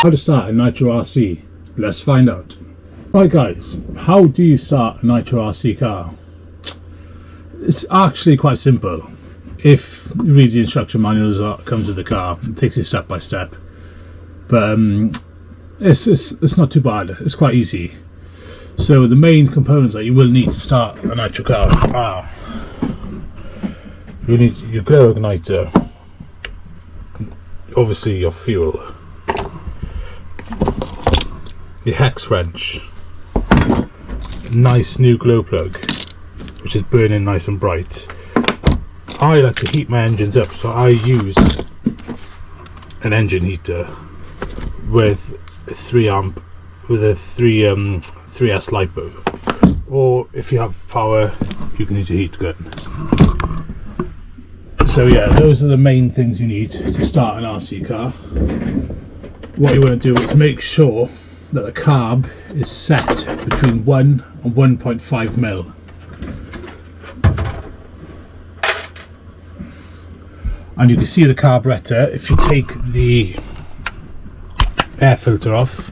How to start a Nitro RC? Let's find out. Right guys, how do you start a Nitro RC car? It's actually quite simple. If you read the instruction manuals that comes with the car, it takes you step by step. But it's not too bad. It's quite easy. So the main components that you will need to start a Nitro car are: you need your glow igniter, obviously your fuel, your hex wrench, a nice new glow plug which is burning nice and bright. I like to heat my engines up, so I use an engine heater with a 3 amp with a 3S LiPo, or if you have power you can use a heat gun. So yeah, those are the main things you need to start an RC car. What you want to do is make sure that the carb is set between 1 and 1.5 mil. And you can see the carburetor, if you take the air filter off,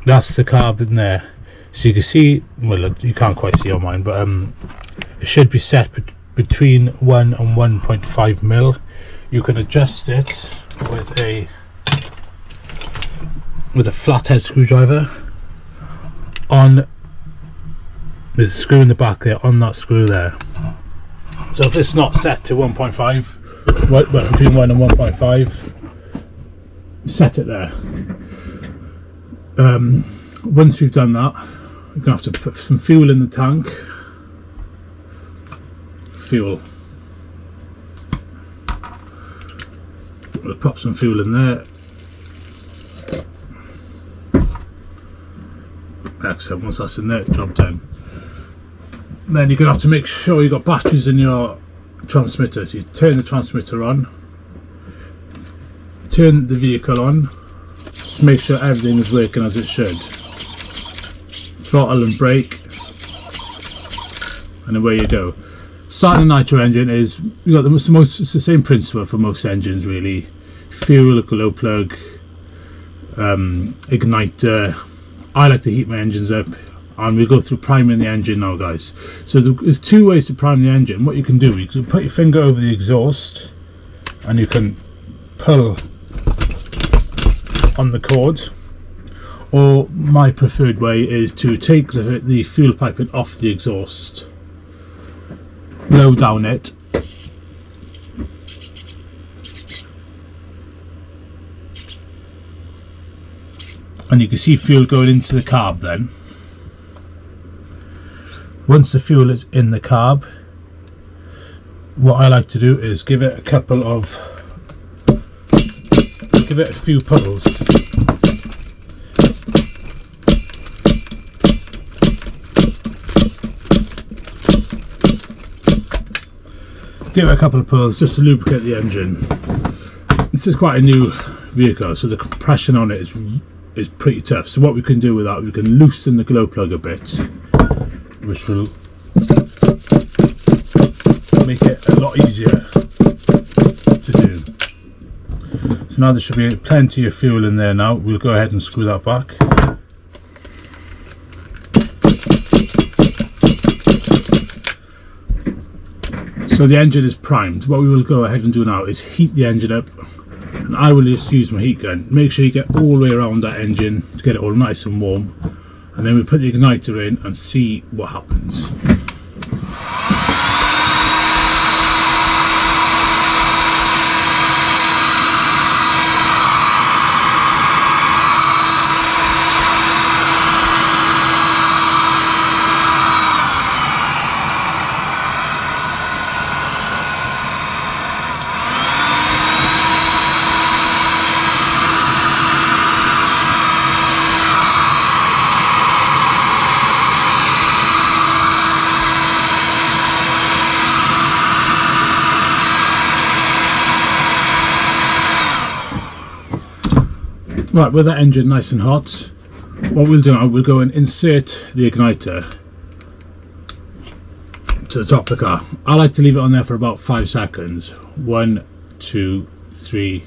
that's the carb in there. So you can see, well, you can't quite see on mine, but it should be set between 1 and 1.5 mil. You can adjust it with a flathead screwdriver. There's a screw in the back there, on that screw there. So if it's not set to 1.5, well, between 1 and 1.5, set it there. Once we've done that, we're going to have to put some fuel in the tank. Fuel. We'll pop some fuel in there. Excellent. Once that's in there, job done. And then you're going to have to make sure you've got batteries in your transmitter. So you turn the transmitter on, turn the vehicle on, just make sure everything is working as it should. Throttle and brake, and away you go. Starting a nitro engine is, you got it's the same principle for most engines really. Fuel, glow plug, igniter. I like to heat my engines up, and we'll go through priming the engine now guys. So there's 2 ways to prime the engine. What you can do, you can put your finger over the exhaust and you can pull on the cord, or my preferred way is to take the fuel piping off the exhaust, blow down it, and you can see fuel going into the carb. Then once the fuel is in the carb, what I like to do is give it a few puddles. Give it a couple of pulls just to lubricate the engine. This is quite a new vehicle, so the compression on it is pretty tough. So what we can do with that, we can loosen the glow plug a bit, which will make it a lot easier to do. So now there should be plenty of fuel in there now. We'll go ahead and screw that back. So the engine is primed. What we will go ahead and do now is heat the engine up, and I will just use my heat gun. Make sure you get all the way around that engine to get it all nice and warm, and then we put the igniter in and see what happens. Right, with that engine nice and hot, what we'll do now, we'll go and insert the igniter to the top of the car. I like to leave it on there for about 5 seconds. 1, 2, 3,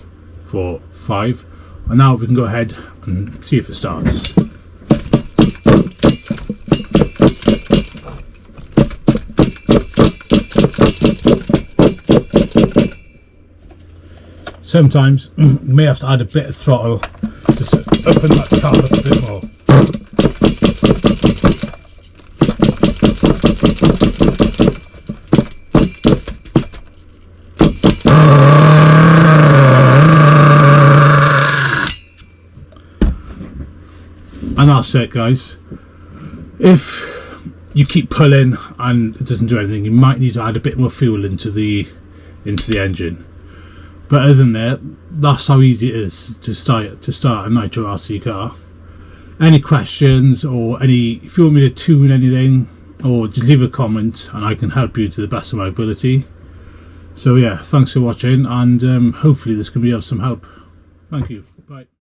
4, 5, and now we can go ahead and see if it starts. Sometimes you may have to add a bit of throttle just to open that car up a bit more. And that's it, guys. If you keep pulling and it doesn't do anything, you might need to add a bit more fuel into the engine. But other than that, that's how easy it is to start a nitro RC car. Any questions, or if you want me to tune anything, or just leave a comment and I can help you to the best of my ability. So yeah, thanks for watching, and hopefully this can be of some help. Thank you. Bye.